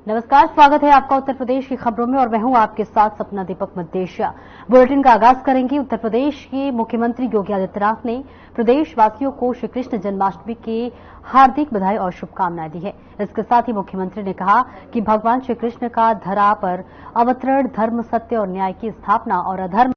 नमस्कार, स्वागत है आपका उत्तर प्रदेश की खबरों में और मैं हूं आपके साथ सपना दीपक मद्देशिया। बुलेटिन का आगाज करेंगे। उत्तर प्रदेश के मुख्यमंत्री योगी आदित्यनाथ ने प्रदेशवासियों को श्री कृष्ण जन्माष्टमी की हार्दिक बधाई और शुभकामनाएं दी है। इसके साथ ही मुख्यमंत्री ने कहा कि भगवान श्री कृष्ण का धरा पर अवतरण धर्म, सत्य और न्याय की स्थापना और अधर्म,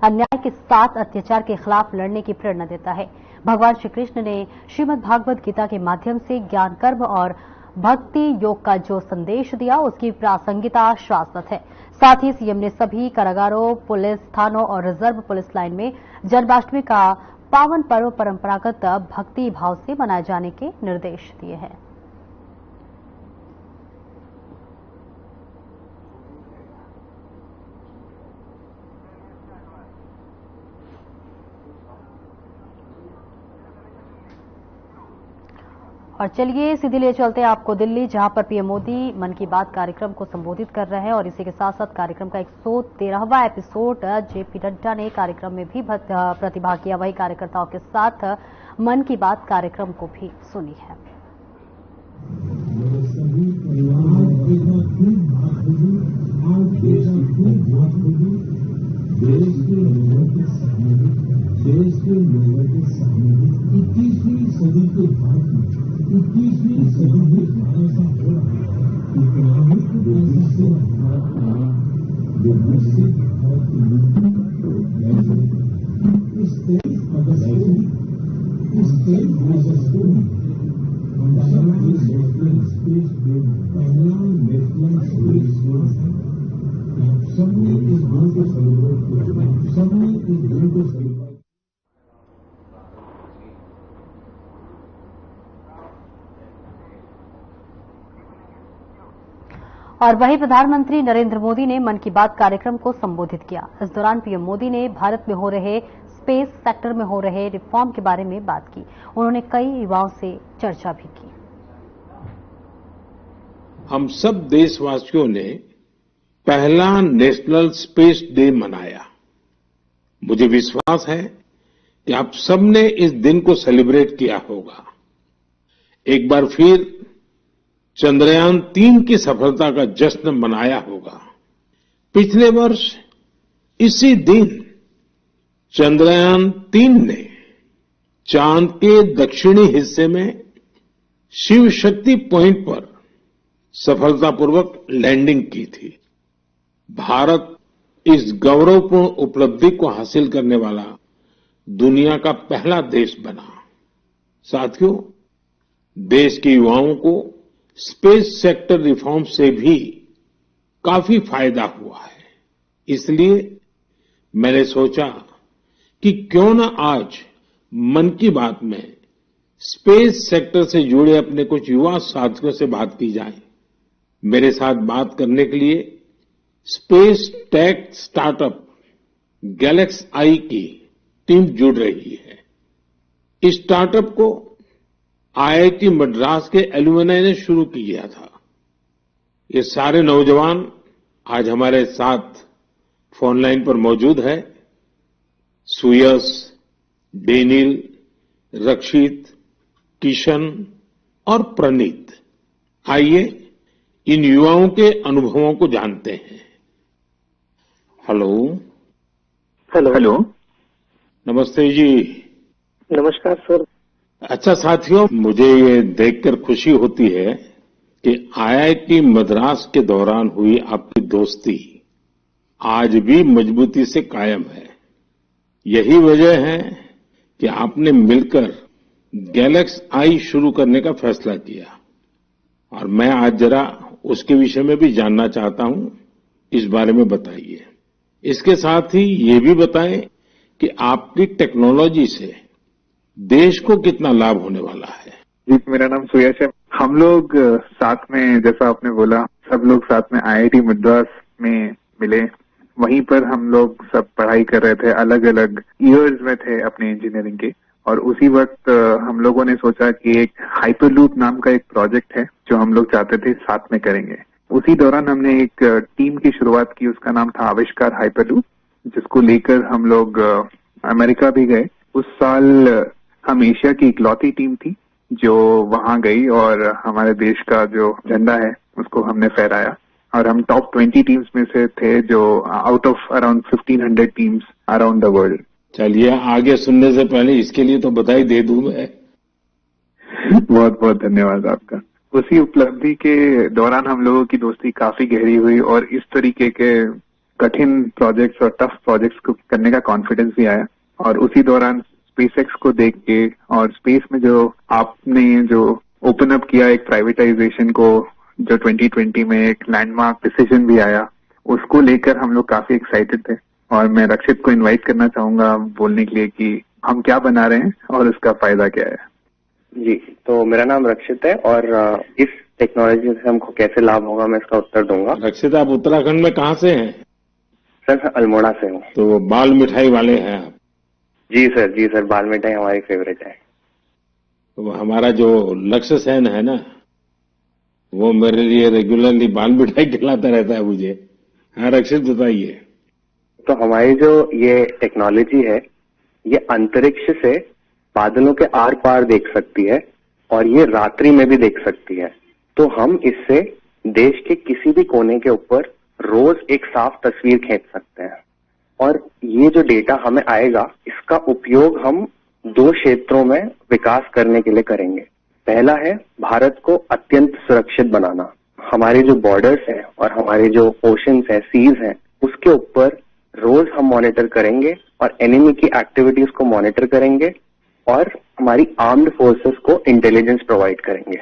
अन्याय के साथ अत्याचार के खिलाफ लड़ने की प्रेरणा देता है। भगवान श्री कृष्ण ने श्रीमद् भागवत गीता के माध्यम से ज्ञान, कर्म और भक्ति योग का जो संदेश दिया, उसकी प्रासंगिकता शाश्वत है। साथ ही सीएम ने सभी कारागारों, पुलिस थानों और रिजर्व पुलिस लाइन में जन्माष्टमी का पावन पर्व परंपरागत भक्ति भाव से मनाए जाने के निर्देश दिए हैं। और चलिए सीधे ले चलते हैं आपको दिल्ली, जहां पर पीएम मोदी मन की बात कार्यक्रम को संबोधित कर रहे हैं और इसी के साथ साथ कार्यक्रम का 113वां एपिसोड जेपी नड्डा ने कार्यक्रम में भी प्रतिभाग किया। वही कार्यकर्ताओं के साथ मन की बात कार्यक्रम को भी सुनी है। देश के लोगों के सामने 21वीं सदी के भारत में 21वीं सदी में ऐसा हो रहा है कि ग्रामीण विकास से जो विकसित भारत की इस 23 अगस्त को हम सब नेशनल स्पेस डे, पहला नेशनल स्पेस डे, आप सबने इस दिन को सेलिब्रेट किया, आप सबने इस दिन को सेलिब्रेट। और वहीं प्रधानमंत्री नरेंद्र मोदी ने मन की बात कार्यक्रम को संबोधित किया। इस दौरान पीएम मोदी ने भारत में हो रहे स्पेस सेक्टर में हो रहे रिफॉर्म के बारे में बात की। उन्होंने कई युवाओं से चर्चा भी की। हम सब देशवासियों ने पहला नेशनल स्पेस डे मनाया। मुझे विश्वास है कि आप सबने इस दिन को सेलिब्रेट किया होगा। एक बार फिर चंद्रयान 3 की सफलता का जश्न मनाया होगा। पिछले वर्ष इसी दिन चंद्रयान 3 ने चांद के दक्षिणी हिस्से में शिव शक्ति पॉइंट पर सफलतापूर्वक लैंडिंग की थी। भारत इस गौरवपूर्ण उपलब्धि को हासिल करने वाला दुनिया का पहला देश बना। साथियों, देश के युवाओं को स्पेस सेक्टर रिफॉर्म से भी काफी फायदा हुआ है। इसलिए मैंने सोचा कि क्यों न आज मन की बात में स्पेस सेक्टर से जुड़े अपने कुछ युवा साथियों से बात की जाए। मेरे साथ बात करने के लिए स्पेस टेक स्टार्टअप गैलेक्स आई की टीम जुड़ रही है। इस स्टार्टअप को आईआईटी मद्रास के एलुमनाई ने शुरू किया था। ये सारे नौजवान आज हमारे साथ फोन लाइन पर मौजूद है। सुयश, डेनिल, रक्षित, किशन और प्रणीत। आइए इन युवाओं के अनुभवों को जानते हैं। हेलो। हेलो। नमस्ते जी। नमस्कार सर। अच्छा साथियों, मुझे ये देखकर खुशी होती है कि आईआईटी मद्रास के दौरान हुई आपकी दोस्ती आज भी मजबूती से कायम है। यही वजह है कि आपने मिलकर गैलेक्स आई शुरू करने का फैसला किया और मैं आज जरा उसके विषय में भी जानना चाहता हूं। इस बारे में बताइए। इसके साथ ही ये भी बताएं कि आपकी टेक्नोलॉजी से देश को कितना लाभ होने वाला है। जी, मेरा नाम सुयश है। हम लोग साथ में, जैसा आपने बोला, सब लोग साथ में आईआईटी मद्रास में मिले। वहीं पर हम लोग सब पढ़ाई कर रहे थे, अलग अलग ईयर्स में थे अपने इंजीनियरिंग के। और उसी वक्त हम लोगों ने सोचा कि एक हाइपरलूप नाम का एक प्रोजेक्ट है जो हम लोग चाहते थे साथ में करेंगे। उसी दौरान हमने एक टीम की शुरुआत की, उसका नाम था आविष्कार हाइपरलूप, जिसको लेकर हम लोग अमेरिका भी गए। उस साल हम एशिया की इकलौती टीम थी जो वहां गई और हमारे देश का जो झंडा है उसको हमने फहराया और हम टॉप 20 टीम्स में से थे जो out of around 1500 teams around the world. चलिए, आगे सुनने से पहले इसके लिए तो बधाई दे दूं मैं। बहुत बहुत धन्यवाद आपका। उसी उपलब्धि के दौरान हम लोगों की दोस्ती काफी गहरी हुई और इस तरीके के कठिन प्रोजेक्ट्स और टफ प्रोजेक्ट्स को करने का कॉन्फिडेंस भी आया। और उसी दौरान स्पेसएक्स को देख के और स्पेस में जो आपने जो ओपन अप किया एक प्राइवेटाइजेशन को, जो 2020 में एक लैंडमार्क डिसीजन भी आया, उसको लेकर हम लोग काफी एक्साइटेड थे। और मैं रक्षित को इनवाइट करना चाहूंगा बोलने के लिए कि हम क्या बना रहे हैं और उसका फायदा क्या है। जी, तो मेरा नाम रक्षित है और इस टेक्नोलॉजी से हमको कैसे लाभ होगा मैं इसका उत्तर दूंगा। रक्षित, आप उत्तराखंड में कहाँ से हैं? सर, मैं अल्मोड़ा से हूँ। तो बाल मिठाई वाले हैं आप? जी सर, बाल मिठाई हमारी फेवरेट है। तो हमारा जो लक्ष्य सेन है ना, वो मेरे लिए रेगुलरली बाल मिठाई खिलाता रहता है मुझे। हाँ रक्षित, बताइए। तो हमारी जो ये टेक्नोलॉजी है, ये अंतरिक्ष से बादलों के आर पार देख सकती है और ये रात्रि में भी देख सकती है। तो हम इससे देश के किसी भी कोने के ऊपर रोज एक साफ तस्वीर खींच सकते हैं। और ये जो डेटा हमें आएगा, इसका उपयोग हम 2 क्षेत्रों में विकास करने के लिए करेंगे। पहला है भारत को अत्यंत सुरक्षित बनाना। हमारे जो बॉर्डर्स हैं और हमारे जो ओशंस हैं, सीज हैं, उसके ऊपर रोज हम मॉनिटर करेंगे और एनिमी की एक्टिविटीज को मॉनिटर करेंगे और हमारी आर्म्ड फोर्सेस को इंटेलिजेंस प्रोवाइड करेंगे।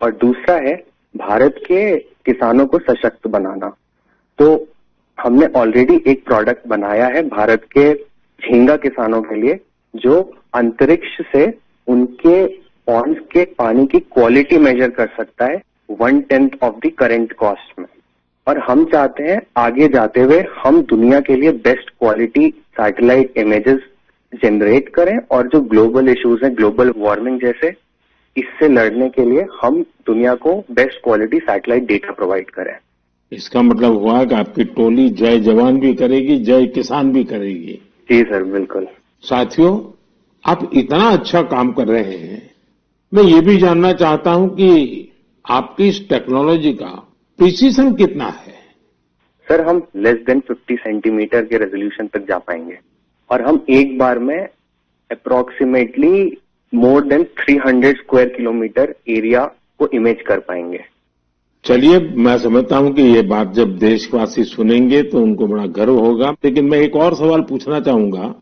और दूसरा है भारत के किसानों को सशक्त बनाना। तो हमने ऑलरेडी एक प्रोडक्ट बनाया है भारत के झींगा किसानों के लिए, जो अंतरिक्ष से उनके पॉन्ड्स के पानी की क्वालिटी मेजर कर सकता है 1/10 ऑफ द करेंट कॉस्ट में। और हम चाहते हैं आगे जाते हुए हम दुनिया के लिए best quality satellite images generate करें और जो ग्लोबल इश्यूज हैं, ग्लोबल वार्मिंग जैसे, इससे लड़ने के लिए हम दुनिया को best quality satellite data provide करें। इसका मतलब हुआ कि आपकी टोली जय जवान भी करेगी, जय किसान भी करेगी। जी सर, बिल्कुल। साथियों, आप इतना अच्छा काम कर रहे हैं, मैं ये भी जानना चाहता हूं कि आपकी इस टेक्नोलॉजी का प्रिसीजन कितना है? सर, हम लेस देन 50 सेंटीमीटर के रेजोल्यूशन तक जा पाएंगे और हम एक बार में approximately more than 300 square kilometre area को इमेज कर पाएंगे। चलिए, मैं समझता हूं कि ये बात जब देशवासी सुनेंगे तो उनको बड़ा गर्व होगा। लेकिन मैं एक और सवाल पूछना चाहूंगा।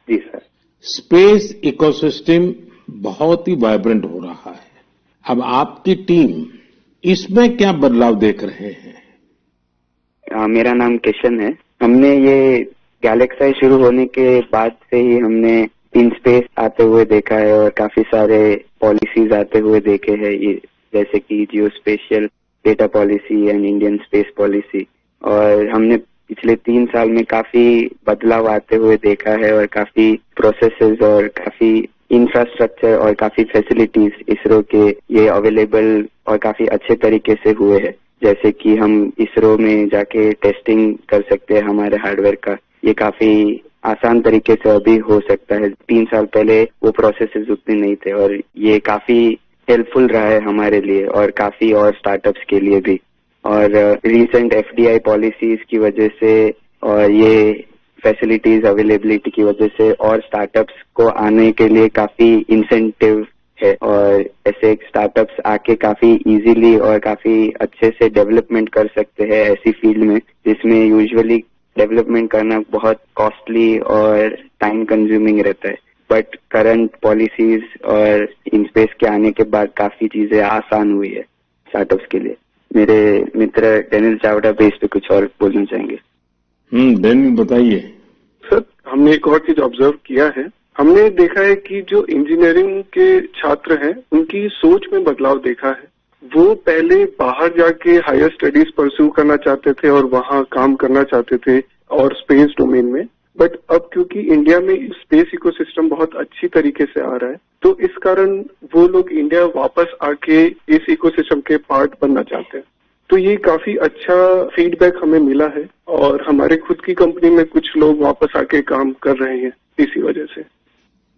जी सर। स्पेस इकोसिस्टम बहुत ही वाइब्रेंट हो रहा है। अब आपकी टीम इसमें क्या बदलाव देख रहे हैं? मेरा नाम किशन है। हमने ये गैलेक्साई शुरू होने के बाद से ही हमने इन स्पेस आते हुए देखा है और काफी सारे पॉलिसीज आते हुए देखे हैं, ये जैसे कि geo spatial data policy and Indian space policy. और हमने पिछले 3 साल में काफी बदलाव आते हुए देखा है और काफी प्रोसेसेस और काफी इंफ्रास्ट्रक्चर और काफी फैसिलिटीज इसरो के ये अवेलेबल और काफी अच्छे तरीके से हुए हैं। जैसे कि हम इसरो में जाके टेस्टिंग कर सकते हैं हमारे हार्डवेयर का, ये काफी आसान तरीके से अभी हो सकता है। 3 साल पहले वो प्रोसेसेस उतने नहीं थे और ये काफी हेल्पफुल रहा है हमारे लिए और काफी और स्टार्टअप्स के लिए भी। और रिसेंट FDI पॉलिसीज की वजह से और ये फैसिलिटीज अवेलेबिलिटी की वजह से और स्टार्टअप्स को आने के लिए काफी इंसेंटिव है और ऐसे स्टार्टअप्स आके काफी इजीली और काफी अच्छे से डेवलपमेंट कर सकते हैं ऐसी फील्ड में जिसमें यूजुअली डेवलपमेंट करना बहुत कॉस्टली और टाइम कंज्यूमिंग रहता है। बट करंट पॉलिसीज और इन स्पेस के आने के बाद काफी चीजें आसान हुई है स्टार्टअप्स के लिए। मेरे मित्र डेनिल चावड़ा भी इस पे कुछ और बोलना चाहेंगे। डेनिल, बताइए। सर, हमने एक और चीज ऑब्जर्व किया है। हमने देखा है कि जो इंजीनियरिंग के छात्र हैं, उनकी सोच में बदलाव देखा है। वो पहले बाहर जाके हायर स्टडीज परस्यू करना चाहते थे और वहां काम करना चाहते थे और स्पेस डोमेन में। बट अब क्योंकि इंडिया में स्पेस इकोसिस्टम बहुत अच्छी तरीके से आ रहा है, तो इस कारण वो लोग इंडिया वापस आके इस इकोसिस्टम के पार्ट बनना चाहते हैं। तो ये काफी अच्छा फीडबैक हमें मिला है और हमारे खुद की कंपनी में कुछ लोग वापस आके काम कर रहे हैं इसी वजह से।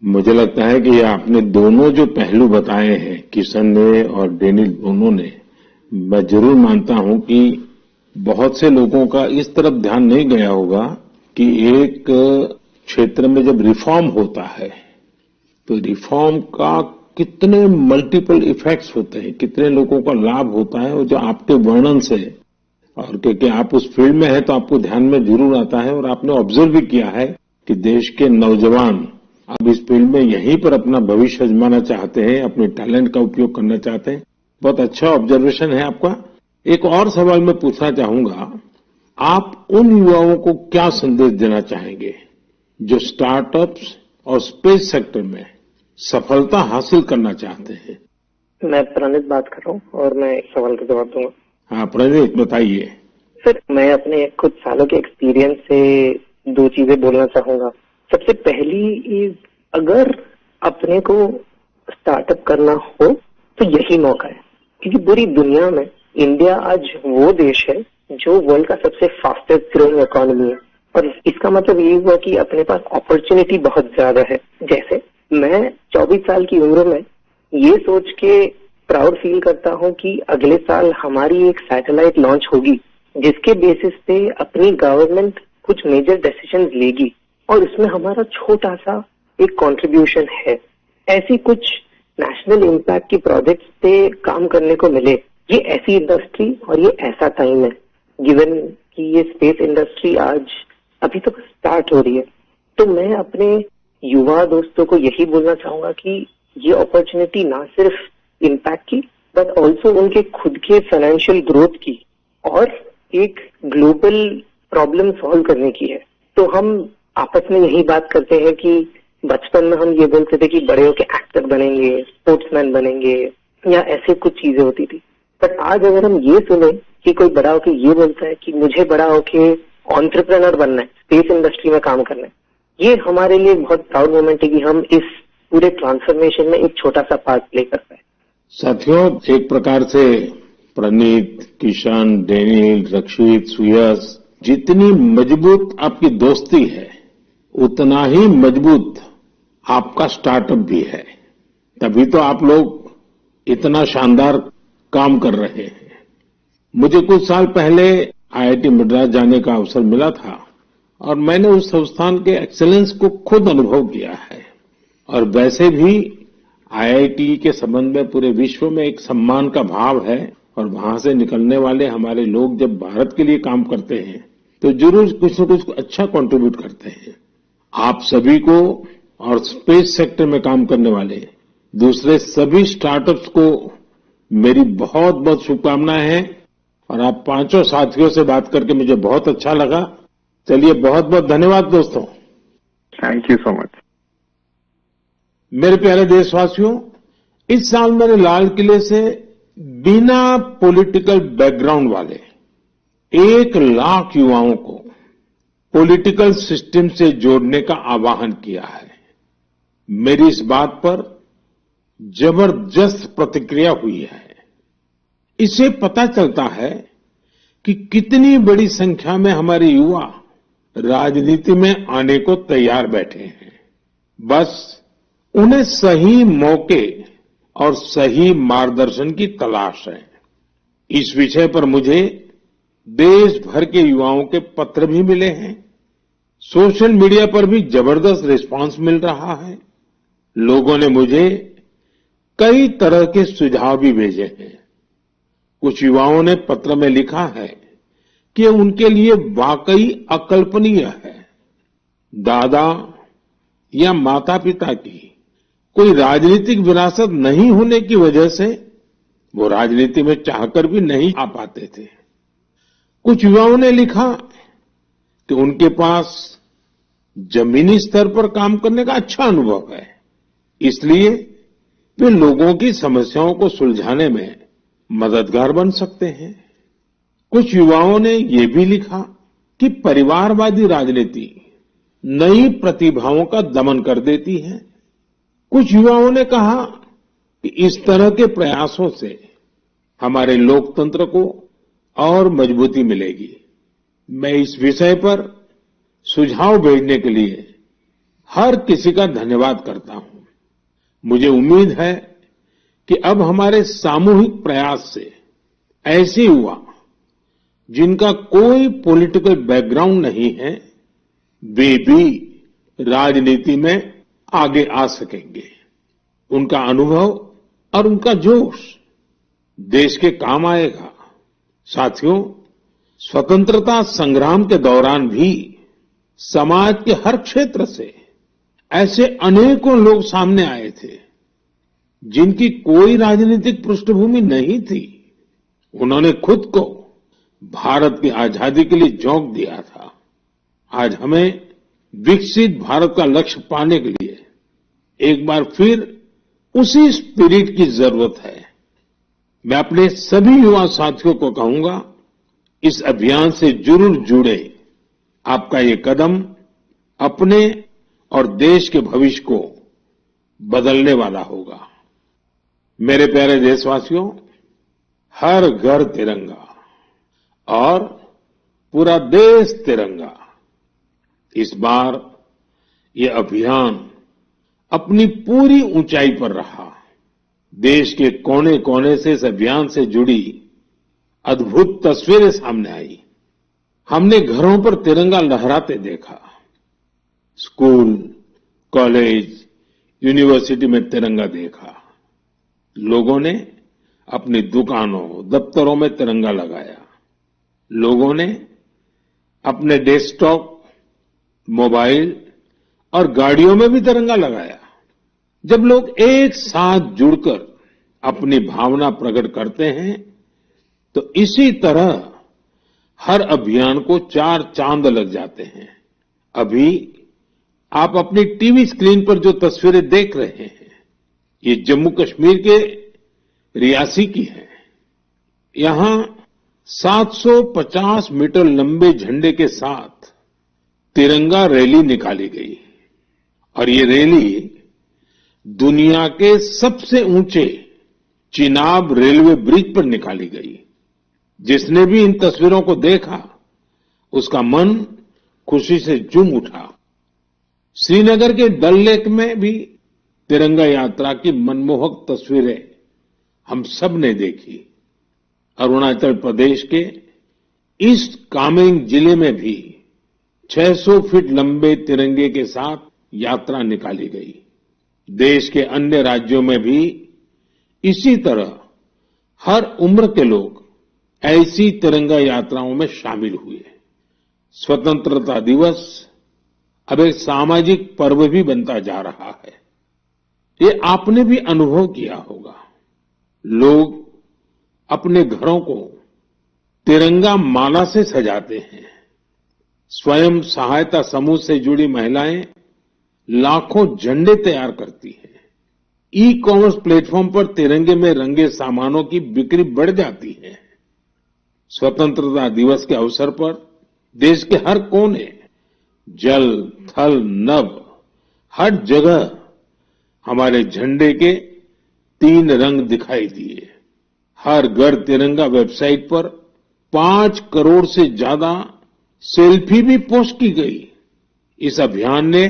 मुझे लगता है कि आपने दोनों जो पहलू बताए हैं, किशन ने और डेनिल दोनों ने, मैं जरूर मानता हूं कि बहुत से लोगों का इस तरफ ध्यान नहीं गया होगा कि एक क्षेत्र में जब रिफॉर्म होता है तो रिफॉर्म का कितने मल्टीपल इफेक्ट्स होते हैं, कितने लोगों का लाभ होता है, और जो आपके वर्णन से, और क्योंकि आप उस फील्ड में हैं तो आपको ध्यान में जरूर आता है, और आपने ऑब्जर्व भी किया है कि देश के नौजवान अब इस फील्ड में यहीं पर अपना भविष्य आजमाना चाहते हैं, अपने टैलेंट का उपयोग करना चाहते हैं। बहुत अच्छा ऑब्जर्वेशन है आपका। एक और सवाल मैं पूछना चाहूंगा, आप उन युवाओं को क्या संदेश देना चाहेंगे जो स्टार्टअप्स और स्पेस सेक्टर में सफलता हासिल करना चाहते हैं? मैं प्रणीत बात कर रहा हूँ और मैं एक सवाल का जवाब दूंगा। हाँ प्रणीत, बताइए। सर, मैं अपने कुछ सालों के एक्सपीरियंस से 2 चीजें बोलना चाहूंगा। सबसे पहली इज, अगर अपने को स्टार्टअप करना हो तो यही मौका है, क्योंकि पूरी दुनिया में इंडिया आज वो देश है जो वर्ल्ड का सबसे फास्टेस्ट ग्रोइंग इकोनॉमी है, और इसका मतलब ये हुआ कि अपने पास अपॉर्चुनिटी बहुत ज्यादा है। जैसे मैं 24 साल की उम्र में ये सोच के प्राउड फील करता हूँ कि अगले साल हमारी एक सैटेलाइट लॉन्च होगी, जिसके बेसिस पे अपनी गवर्नमेंट कुछ मेजर डिसीजंस लेगी और उसमें हमारा छोटा सा एक कंट्रीब्यूशन है। ऐसी कुछ नेशनल इम्पैक्ट की प्रोजेक्ट्स पे काम करने को मिले, ये ऐसी इंडस्ट्री और ये ऐसा टाइम है, गिवन कि ये स्पेस इंडस्ट्री आज अभी तक स्टार्ट हो रही है। तो मैं अपने युवा दोस्तों को यही बोलना चाहूंगा कि ये अपॉर्चुनिटी ना सिर्फ इम्पैक्ट की बट ऑल्सो उनके खुद के फाइनेंशियल ग्रोथ की और एक ग्लोबल प्रॉब्लम सॉल्व करने की है। तो हम आपस में यही बात करते हैं कि बचपन में हम ये बोलते थे कि बड़े होके एक्टर बनेंगे, स्पोर्ट्समैन बनेंगे, या ऐसे कुछ चीजें होती थी। बट आज अगर हम ये सुने कि कोई बड़ा होके ये बोलता है कि मुझे बड़ा होके एंटरप्रेन्योर बनना है, स्पेस इंडस्ट्री में काम करना है, ये हमारे लिए बहुत प्राउड मोमेंट है कि हम इस पूरे ट्रांसफॉर्मेशन में एक छोटा सा पार्ट प्ले कर पाए। साथियों, एक प्रकार से प्रणीत, किशन, डेनियल, रक्षित, सुयस, जितनी मजबूत आपकी दोस्ती है उतना ही मजबूत आपका स्टार्टअप भी है। तभी तो आप लोग इतना शानदार काम कर रहे हैं। मुझे कुछ साल पहले आईआईटी मद्रास जाने का अवसर मिला था और मैंने उस संस्थान के एक्सीलेंस को खुद अनुभव किया है। और वैसे भी आईआईटी के संबंध में पूरे विश्व में एक सम्मान का भाव है, और वहां से निकलने वाले हमारे लोग जब भारत के लिए काम करते हैं तो जरूर कुछ न कुछ अच्छा कंट्रीब्यूट करते हैं। आप सभी को और स्पेस सेक्टर में काम करने वाले दूसरे सभी स्टार्टअप्स को मेरी बहुत बहुत शुभकामनाएं हैं, और आप 5 साथियों से बात करके मुझे बहुत अच्छा लगा। चलिए, बहुत बहुत धन्यवाद दोस्तों। Thank you so much. मेरे प्यारे देशवासियों, इस साल मैंने लाल किले से बिना पॉलिटिकल बैकग्राउंड वाले 1 लाख युवाओं को पॉलिटिकल सिस्टम से जोड़ने का आह्वान किया है। मेरी इस बात पर जबरदस्त प्रतिक्रिया हुई है। इससे पता चलता है कि कितनी बड़ी संख्या में हमारे युवा राजनीति में आने को तैयार बैठे हैं। बस उन्हें सही मौके और सही मार्गदर्शन की तलाश है। इस विषय पर मुझे देश भर के युवाओं के पत्र भी मिले हैं। सोशल मीडिया पर भी जबरदस्त रिस्पांस मिल रहा है। लोगों ने मुझे कई तरह के सुझाव भी भेजे हैं। कुछ युवाओं ने पत्र में लिखा है कि उनके लिए वाकई अकल्पनीय है दादा या माता पिता की कोई राजनीतिक विरासत नहीं होने की वजह से वो राजनीति में चाहकर भी नहीं आ पाते थे। कुछ युवाओं ने लिखा कि उनके पास जमीनी स्तर पर काम करने का अच्छा अनुभव है, इसलिए वे लोगों की समस्याओं को सुलझाने में मददगार बन सकते हैं। कुछ युवाओं ने ये भी लिखा कि परिवारवादी राजनीति नई प्रतिभाओं का दमन कर देती है। कुछ युवाओं ने कहा कि इस तरह के प्रयासों से हमारे लोकतंत्र को और मजबूती मिलेगी। मैं इस विषय पर सुझाव भेजने के लिए हर किसी का धन्यवाद करता हूं। मुझे उम्मीद है कि अब हमारे सामूहिक प्रयास से ऐसे युवा जिनका कोई पॉलिटिकल बैकग्राउंड नहीं है, वे भी राजनीति में आगे आ सकेंगे। उनका अनुभव और उनका जोश देश के काम आएगा। साथियों, स्वतंत्रता संग्राम के दौरान भी समाज के हर क्षेत्र से ऐसे अनेकों लोग सामने आए थे जिनकी कोई राजनीतिक पृष्ठभूमि नहीं थी। उन्होंने खुद को भारत की आजादी के लिए झोंक दिया था। आज हमें विकसित भारत का लक्ष्य पाने के लिए एक बार फिर उसी स्पिरिट की जरूरत है। मैं अपने सभी युवा साथियों को कहूंगा, इस अभियान से जरूर जुड़े। आपका ये कदम अपने और देश के भविष्य को बदलने वाला होगा। मेरे प्यारे देशवासियों, हर घर तिरंगा और पूरा देश तिरंगा, इस बार ये अभियान अपनी पूरी ऊंचाई पर रहा। देश के कोने कोने से इस अभियान से जुड़ी अद्भुत तस्वीरें सामने आई। हमने घरों पर तिरंगा लहराते देखा, स्कूल, कॉलेज, यूनिवर्सिटी में तिरंगा देखा। लोगों ने अपनी दुकानों, दफ्तरों में तिरंगा लगाया। लोगों ने अपने डेस्कटॉप, मोबाइल और गाड़ियों में भी तिरंगा लगाया। जब लोग एक साथ जुड़कर अपनी भावना प्रकट करते हैं, तो इसी तरह हर अभियान को 4 चांद लग जाते हैं। अभी आप अपनी टीवी स्क्रीन पर जो तस्वीरें देख रहे हैं, ये जम्मू कश्मीर के रियासी की है। यहां 750 मीटर लंबे झंडे के साथ तिरंगा रैली निकाली गई और ये रैली दुनिया के सबसे ऊंचे चिनाब रेलवे ब्रिज पर निकाली गई। जिसने भी इन तस्वीरों को देखा, उसका मन खुशी से झूम उठा। श्रीनगर के डल लेक में भी तिरंगा यात्रा की मनमोहक तस्वीरें हम सब ने देखी। अरुणाचल प्रदेश के ईस्ट कामेंग जिले में भी 600 फीट लंबे तिरंगे के साथ यात्रा निकाली गई। देश के अन्य राज्यों में भी इसी तरह हर उम्र के लोग ऐसी तिरंगा यात्राओं में शामिल हुए। स्वतंत्रता दिवस अब एक सामाजिक पर्व भी बनता जा रहा है। ये आपने भी अनुभव किया होगा। लोग अपने घरों को तिरंगा माला से सजाते हैं। स्वयं सहायता समूह से जुड़ी महिलाएं लाखों झंडे तैयार करती हैं। ई कॉमर्स प्लेटफॉर्म पर तिरंगे में रंगे सामानों की बिक्री बढ़ जाती है। स्वतंत्रता दिवस के अवसर पर देश के हर कोने, जल, थल, नभ, हर जगह हमारे झंडे के 3 रंग दिखाई दिए। हर घर तिरंगा वेबसाइट पर 5 करोड़ से ज्यादा सेल्फी भी पोस्ट की गई। इस अभियान ने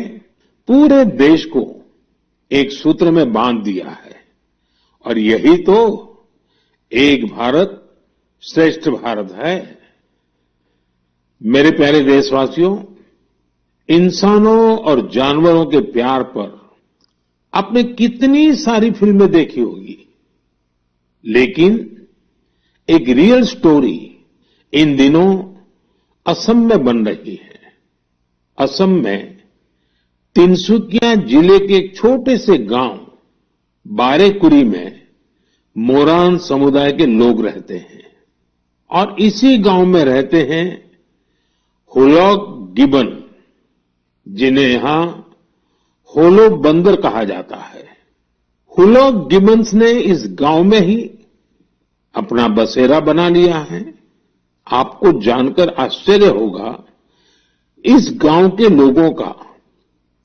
पूरे देश को एक सूत्र में बांध दिया है और यही तो एक भारत श्रेष्ठ भारत है। मेरे प्यारे देशवासियों, इंसानों और जानवरों के प्यार पर आपने कितनी सारी फिल्में देखी होगी, लेकिन एक रियल स्टोरी इन दिनों असम में बन रही है। असम में तिनसुकिया जिले के एक छोटे से गांव बारेकुरी में मोरान समुदाय के लोग रहते हैं और इसी गांव में रहते हैं हुलॉक गिबन, जिन्हें यहां होलो बंदर कहा जाता है। हुलॉक गिबन्स ने इस गांव में ही अपना बसेरा बना लिया है। आपको जानकर आश्चर्य होगा, इस गांव के लोगों का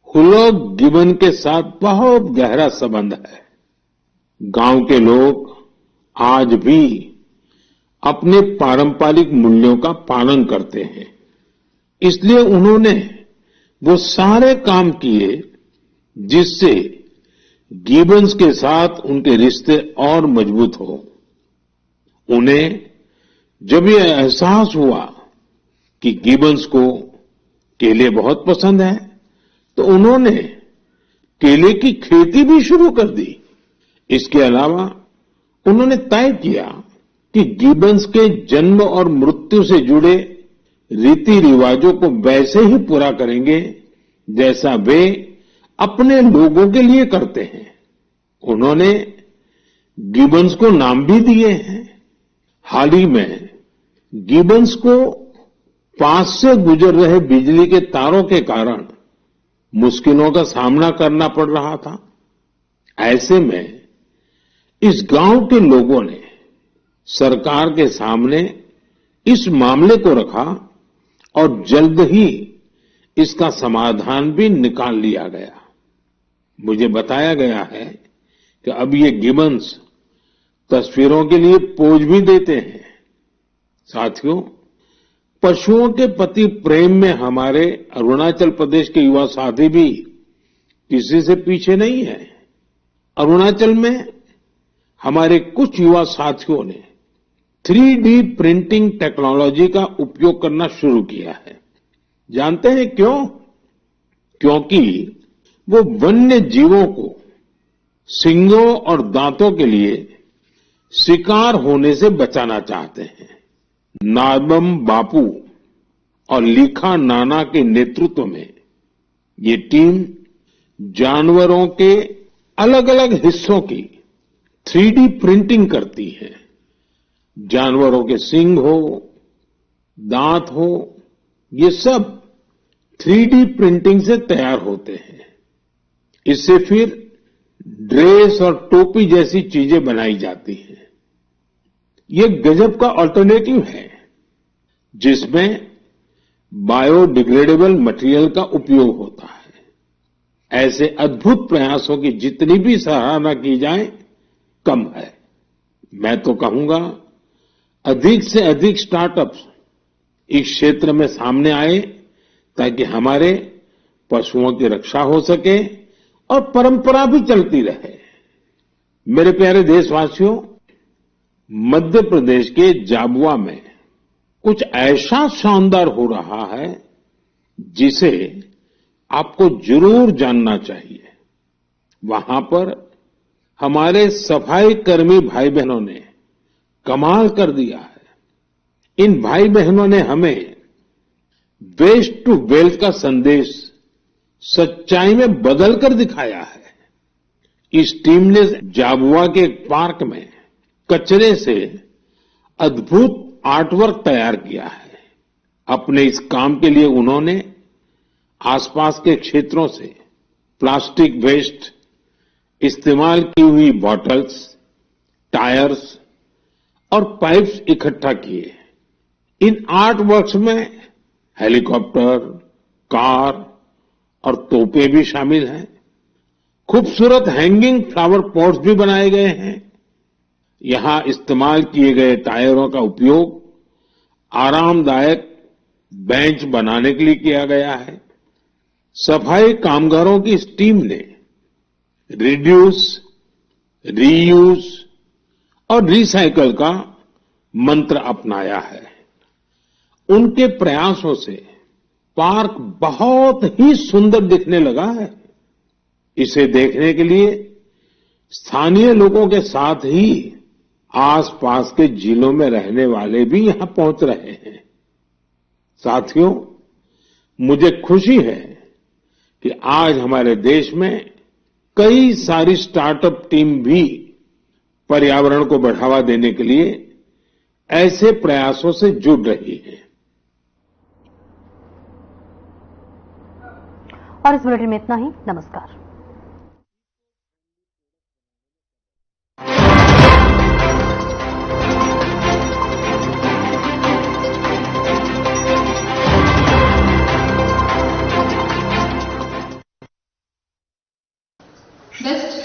हुलॉक गिबन के साथ बहुत गहरा संबंध है। गांव के लोग आज भी अपने पारंपरिक मूल्यों का पालन करते हैं, इसलिए उन्होंने वो सारे काम किए जिससे गिबन्स के साथ उनके रिश्ते और मजबूत हो। उन्हें जब ये एहसास हुआ कि गिबन्स को केले बहुत पसंद है, तो उन्होंने केले की खेती भी शुरू कर दी। इसके अलावा उन्होंने तय किया कि गिबन्स के जन्म और मृत्यु से जुड़े रीति रिवाजों को वैसे ही पूरा करेंगे जैसा वे अपने लोगों के लिए करते हैं। उन्होंने गिबन्स को नाम भी दिए हैं। हाल ही में गिबन्स को पास से गुजर रहे बिजली के तारों के कारण मुश्किलों का सामना करना पड़ रहा था। ऐसे में इस गांव के लोगों ने सरकार के सामने इस मामले को रखा और जल्द ही इसका समाधान भी निकाल लिया गया। मुझे बताया गया है कि अब ये गिबन्स तस्वीरों के लिए पोज भी देते हैं। साथियों, पशुओं के प्रति प्रेम में हमारे अरुणाचल प्रदेश के युवा साथी भी किसी से पीछे नहीं है। अरुणाचल में हमारे कुछ युवा साथियों ने 3D प्रिंटिंग टेक्नोलॉजी का उपयोग करना शुरू किया है। जानते हैं क्यों? क्योंकि वो वन्य जीवों को सींगों और दांतों के लिए शिकार होने से बचाना चाहते हैं। नाबम बापू और लीखा नाना के नेतृत्व में ये टीम जानवरों के अलग अलग हिस्सों की 3D प्रिंटिंग करती है। जानवरों के सींग हो, दांत हो, ये सब 3D प्रिंटिंग से तैयार होते हैं। इससे फिर ड्रेस और टोपी जैसी चीजें बनाई जाती हैं। ये गजब का अल्टरनेटिव है जिसमें बायोडिग्रेडेबल मटेरियल का उपयोग होता है। ऐसे अद्भुत प्रयासों की जितनी भी सराहना की जाए कम है। मैं तो कहूंगा अधिक से अधिक स्टार्टअप्स इस क्षेत्र में सामने आए ताकि हमारे पशुओं की रक्षा हो सके और परंपरा भी चलती रहे। मेरे प्यारे देशवासियों, मध्य प्रदेश के झाबुआ में कुछ ऐसा शानदार हो रहा है जिसे आपको जरूर जानना चाहिए। वहां पर हमारे सफाई कर्मी भाई बहनों ने कमाल कर दिया है। इन भाई बहनों ने हमें वेस्ट टू वेल्थ का संदेश सच्चाई में बदल कर दिखाया है। इस टीम ने झाबुआ के एक पार्क में कचरे से अद्भुत आर्टवर्क तैयार किया है। अपने इस काम के लिए उन्होंने आसपास के क्षेत्रों से प्लास्टिक वेस्ट, इस्तेमाल की हुई बॉटल्स, टायर्स और पाइप्स इकट्ठा किए। इन आर्ट वर्क्स में हेलीकॉप्टर, कार और तोपें भी शामिल हैं। खूबसूरत हैंगिंग फ्लावर पॉट्स भी बनाए गए हैं। यहां इस्तेमाल किए गए टायरों का उपयोग आरामदायक बेंच बनाने के लिए किया गया है। सफाई कामगारों की इस टीम ने रिड्यूस, रीयूज और रिसाइकल का मंत्र अपनाया है। उनके प्रयासों से पार्क बहुत ही सुंदर दिखने लगा है। इसे देखने के लिए स्थानीय लोगों के साथ ही आसपास के जिलों में रहने वाले भी यहां पहुंच रहे हैं। साथियों, मुझे खुशी है कि आज हमारे देश में कई सारी स्टार्टअप टीम भी पर्यावरण को बढ़ावा देने के लिए ऐसे प्रयासों से जुड़ रही है। और इस बुलेटिन में इतना ही। नमस्कार।